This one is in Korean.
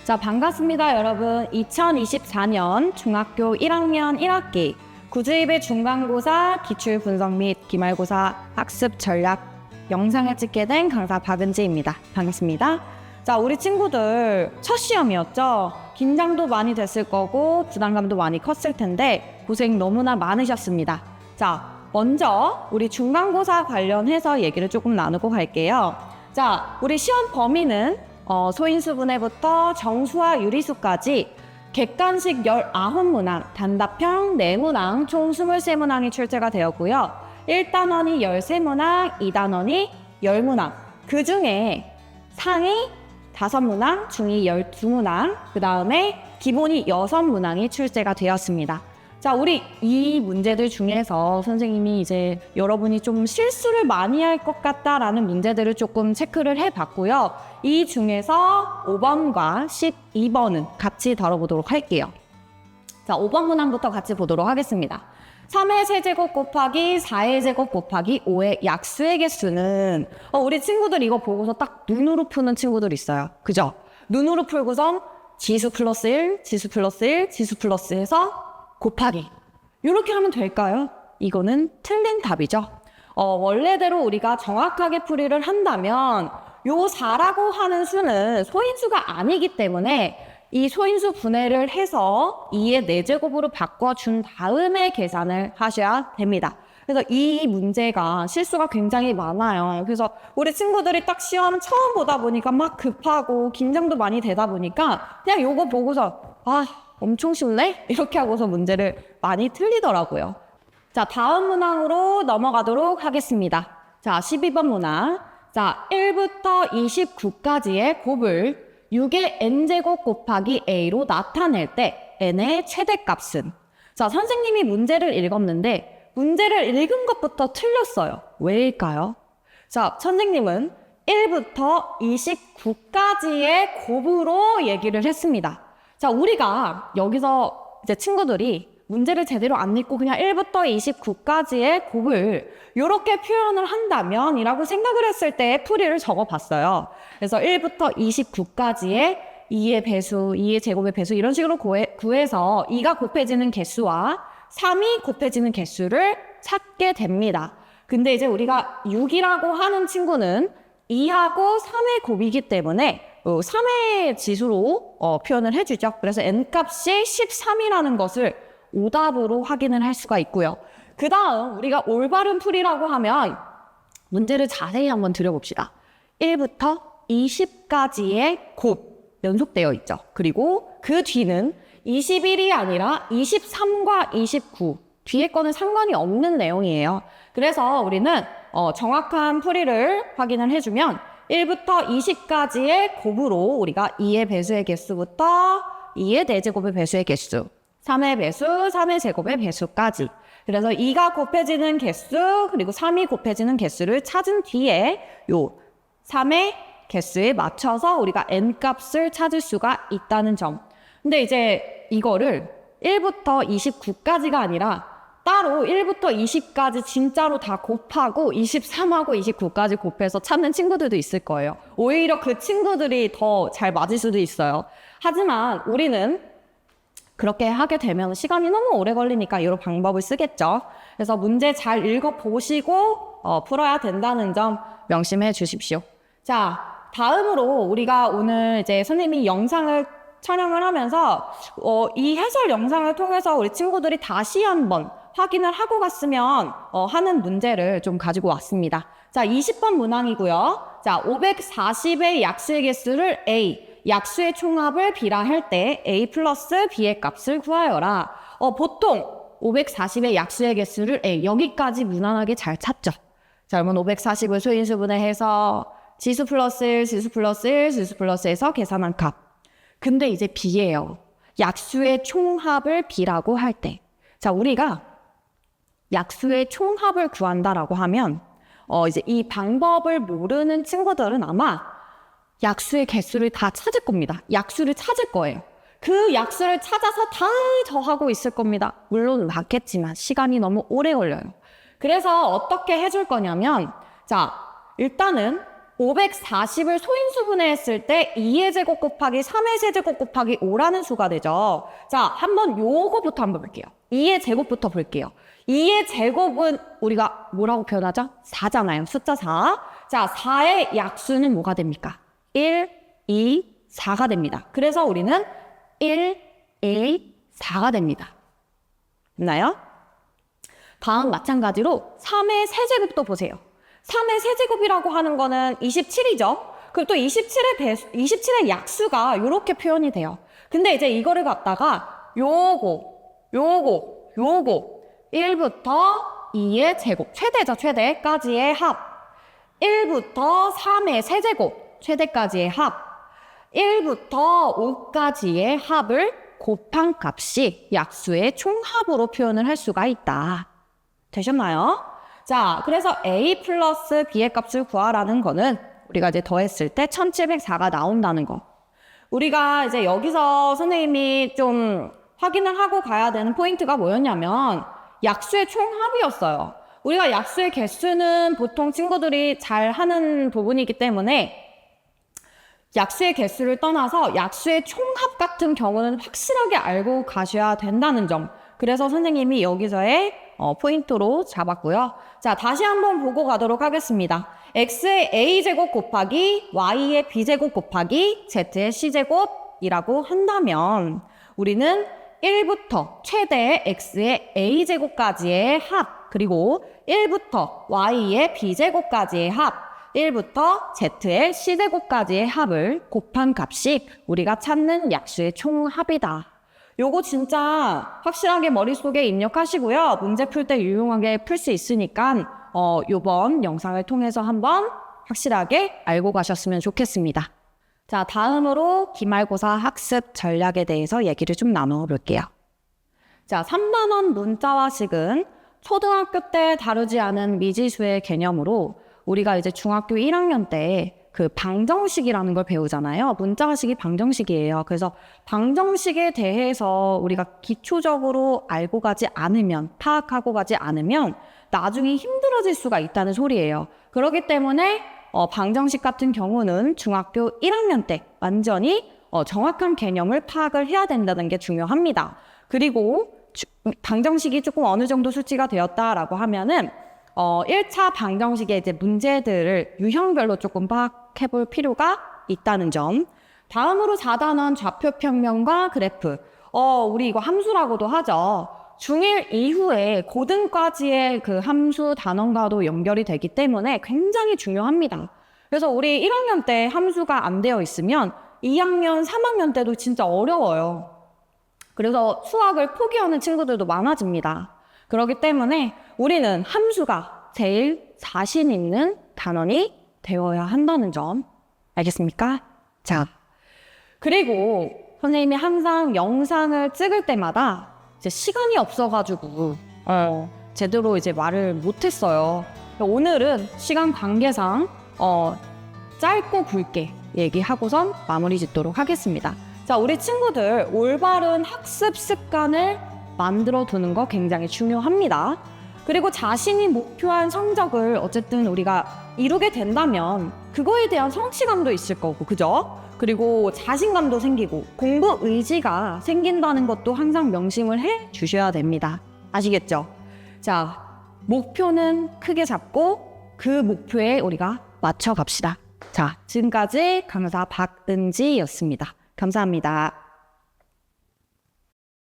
자, 반갑습니다, 여러분. 2024년 중학교 1학년 1학기 구주입의 중간고사 기출분석 및 기말고사 학습 전략 영상을 찍게 된 강사 박은지입니다. 반갑습니다. 자, 우리 친구들 첫 시험이었죠? 긴장도 많이 됐을 거고 부담감도 많이 컸을 텐데 고생 너무나 많으셨습니다. 자, 먼저 우리 중간고사 관련해서 얘기를 조금 나누고 갈게요. 자, 우리 시험 범위는 소인수 분해부터 정수와 유리수까지 객관식 19문항, 단답형 4문항, 총 23문항이 출제가 되었고요. 1단원이 13문항, 2단원이 10문항. 그 중에 상위 5문항, 중위 12문항, 그 다음에 기본이 6문항이 출제가 되었습니다. 자, 우리 이 문제들 중에서 선생님이 이제 여러분이 좀 실수를 많이 할 것 같다라는 문제들을 조금 체크를 해봤고요. 이 중에서 5번과 12번은 같이 다뤄보도록 할게요. 자, 5번 문항부터 같이 보도록 하겠습니다. 3의 세제곱 곱하기 4의 제곱 곱하기 5의 약수의 개수는 우리 친구들 이거 보고서 딱 눈으로 푸는 친구들 있어요. 그죠? 눈으로 풀고선 지수 플러스 1, 지수 플러스 1, 지수 플러스 해서 곱하기. 이렇게 하면 될까요? 이거는 틀린 답이죠. 원래대로 우리가 정확하게 풀이를 한다면 요 4라고 하는 수는 소인수가 아니기 때문에 이 소인수 분해를 해서 2의 4제곱으로 바꿔준 다음에 계산을 하셔야 됩니다. 그래서 이 문제가 실수가 굉장히 많아요. 그래서 우리 친구들이 딱 시험 처음 보다 보니까 막 급하고 긴장도 많이 되다 보니까 그냥 요거 보고서 엄청 쉽네? 이렇게 하고서 문제를 많이 틀리더라고요. 자, 다음 문항으로 넘어가도록 하겠습니다. 자, 12번 문항. 자, 1부터 29까지의 곱을 6의 n제곱 곱하기 a로 나타낼 때 n의 최대값은? 자, 선생님이 문제를 읽었는데 문제를 읽은 것부터 틀렸어요. 왜일까요? 자, 선생님은 1부터 29까지의 곱으로 얘기를 했습니다. 자, 우리가 여기서 이제 친구들이 문제를 제대로 안 읽고 그냥 1부터 29까지의 곱을 이렇게 표현을 한다면 이라고 생각을 했을 때 풀이를 적어봤어요. 그래서 1부터 29까지의 2의 배수, 2의 제곱의 배수 이런 식으로 구해서 2가 곱해지는 개수와 3이 곱해지는 개수를 찾게 됩니다. 근데 이제 우리가 6이라고 하는 친구는 2하고 3의 곱이기 때문에 3의 지수로 표현을 해주죠. 그래서 n값이 13이라는 것을 오답으로 확인을 할 수가 있고요. 그 다음 우리가 올바른 풀이라고 하면 문제를 자세히 한번 들여봅시다. 1부터 20까지의 곱 연속되어 있죠. 그리고 그 뒤는 21이 아니라 23과 29 뒤에 거는 상관이 없는 내용이에요. 그래서 우리는 정확한 풀이를 확인을 해주면 1부터 20까지의 곱으로 우리가 2의 배수의 개수부터 2의 4제곱의 배수의 개수, 3의 배수, 3의 제곱의 배수까지. 그래서 2가 곱해지는 개수, 그리고 3이 곱해지는 개수를 찾은 뒤에 요 3의 개수에 맞춰서 우리가 n값을 찾을 수가 있다는 점. 근데 이제 이거를 1부터 29까지가 아니라 따로 1부터 20까지 진짜로 다 곱하고 23하고 29까지 곱해서 찾는 친구들도 있을 거예요. 오히려 그 친구들이 더 잘 맞을 수도 있어요. 하지만 우리는 그렇게 하게 되면 시간이 너무 오래 걸리니까 이런 방법을 쓰겠죠. 그래서 문제 잘 읽어보시고 풀어야 된다는 점 명심해 주십시오. 자, 다음으로 우리가 오늘 이제 선생님이 영상을 촬영을 하면서 이 해설 영상을 통해서 우리 친구들이 다시 한번 확인을 하고 갔으면 하는 문제를 좀 가지고 왔습니다. 자, 20번 문항이고요. 자, 540의 약수의 개수를 A, 약수의 총합을 B라 할 때 A 플러스 B의 값을 구하여라. 보통 540의 약수의 개수를 A, 여기까지 무난하게 잘 찾죠. 자, 그러면 540을 소인수 분해해서 지수 플러스 1, 지수 플러스 1, 지수 플러스 해서 계산한 값. 근데 이제 B예요. 약수의 총합을 B라고 할 때. 자, 우리가 약수의 총합을 구한다라고 하면 이제 이 방법을 모르는 친구들은 아마 약수의 개수를 다 찾을 겁니다. 약수를 찾을 거예요. 그 약수를 찾아서 다 더하고 있을 겁니다. 물론 맞겠지만 시간이 너무 오래 걸려요. 그래서 어떻게 해줄 거냐면 자, 일단은 540을 소인수분해 했을 때 2의 제곱 곱하기 3의 세제곱 곱하기 5라는 수가 되죠. 자, 한번 요거부터 한번 볼게요. 2의 제곱부터 볼게요. 2의 제곱은 우리가 뭐라고 표현하죠? 4잖아요. 숫자 4. 자, 4의 약수는 뭐가 됩니까? 1, 2, 4가 됩니다. 그래서 우리는 1, 2, 4가 됩니다. 됐나요? 다음 마찬가지로 3의 세제곱도 보세요. 3의 세제곱이라고 하는 거는 27이죠. 그리고 또 27의 약수가 이렇게 표현이 돼요. 근데 이제 이거를 갖다가 요거 1부터 2의 제곱, 최대죠, 최대까지의 합. 1부터 3의 세제곱, 최대까지의 합. 1부터 5까지의 합을 곱한 값이 약수의 총합으로 표현을 할 수가 있다. 되셨나요? 자, 그래서 A 플러스 B의 값을 구하라는 거는 우리가 이제 더했을 때 1704가 나온다는 거. 우리가 이제 여기서 선생님이 좀 확인을 하고 가야 되는 포인트가 뭐였냐면 약수의 총합이었어요. 우리가 약수의 개수는 보통 친구들이 잘 하는 부분이기 때문에 약수의 개수를 떠나서 약수의 총합 같은 경우는 확실하게 알고 가셔야 된다는 점. 그래서 선생님이 여기서의 포인트로 잡았고요. 자, 다시 한번 보고 가도록 하겠습니다. x의 a제곱 곱하기 y의 b제곱 곱하기 z의 c제곱이라고 한다면 우리는 1부터 최대의 x의 a제곱까지의 합, 그리고 1부터 y의 b제곱까지의 합, 1부터 z의 c제곱까지의 합을 곱한 값이 우리가 찾는 약수의 총합이다. 요거 진짜 확실하게 머릿속에 입력하시고요. 문제 풀 때 유용하게 풀 수 있으니까 요번 영상을 통해서 한번 확실하게 알고 가셨으면 좋겠습니다. 자, 다음으로 기말고사 학습 전략에 대해서 얘기를 좀 나누어 볼게요. 자, 3만 원 문자화식은 초등학교 때 다루지 않은 미지수의 개념으로 우리가 이제 중학교 1학년 때 그 방정식이라는 걸 배우잖아요. 문자식이 방정식이에요. 그래서 방정식에 대해서 우리가 기초적으로 알고 가지 않으면, 파악하고 가지 않으면 나중에 힘들어질 수가 있다는 소리예요. 그렇기 때문에 방정식 같은 경우는 중학교 1학년 때 완전히 정확한 개념을 파악을 해야 된다는 게 중요합니다. 그리고 방정식이 조금 어느 정도 수치가 되었다라고 하면은 1차 방정식의 이제 문제들을 유형별로 조금 파악해 볼 필요가 있다는 점. 다음으로 4단원 좌표평면과 그래프. 우리 이거 함수라고도 하죠. 중1 이후에 고등까지의 그 함수 단원과도 연결이 되기 때문에 굉장히 중요합니다. 그래서 우리 1학년 때 함수가 안 되어 있으면 2학년, 3학년 때도 진짜 어려워요. 그래서 수학을 포기하는 친구들도 많아집니다. 그렇기 때문에 우리는 함수가 제일 자신 있는 단원이 되어야 한다는 점. 알겠습니까? 자, 그리고 선생님이 항상 영상을 찍을 때마다 이제 시간이 없어가지고 제대로 이제 말을 못했어요. 오늘은 시간 관계상 짧고 굵게 얘기하고선 마무리 짓도록 하겠습니다. 자, 우리 친구들 올바른 학습 습관을 만들어 두는 거 굉장히 중요합니다. 그리고 자신이 목표한 성적을 어쨌든 우리가 이루게 된다면 그거에 대한 성취감도 있을 거고, 그죠? 그리고 자신감도 생기고 공부 의지가 생긴다는 것도 항상 명심을 해 주셔야 됩니다. 아시겠죠? 자, 목표는 크게 잡고 그 목표에 우리가 맞춰 갑시다. 자, 지금까지 강사 박은지였습니다. 감사합니다.